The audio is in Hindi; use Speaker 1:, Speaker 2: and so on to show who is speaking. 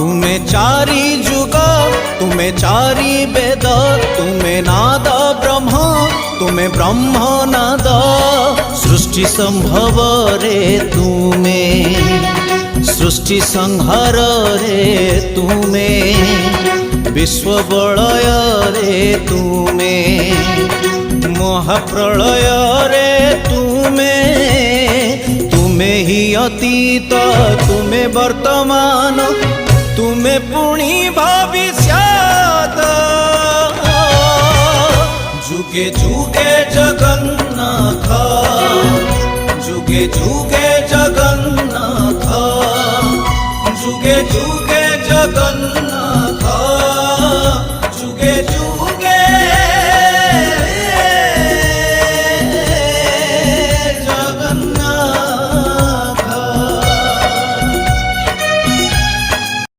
Speaker 1: तुमे चारि जुग तुमे चारि वेद तुमे नाद ब्रह्म तुमे ब्रह्म नाद सृष्टि संभव रे तुमे सृष्टि संहार रे तुमे विश्व बलय रे तुमे महाप्रलय रे तुमे तुमे ही अतीत तुमे वर्तमान तुमे पुणी भविष्यत जुगे जुगे जगन्नाथ जुगे जुगे जगन्नाथ जुगे जुगे जगन्नाथ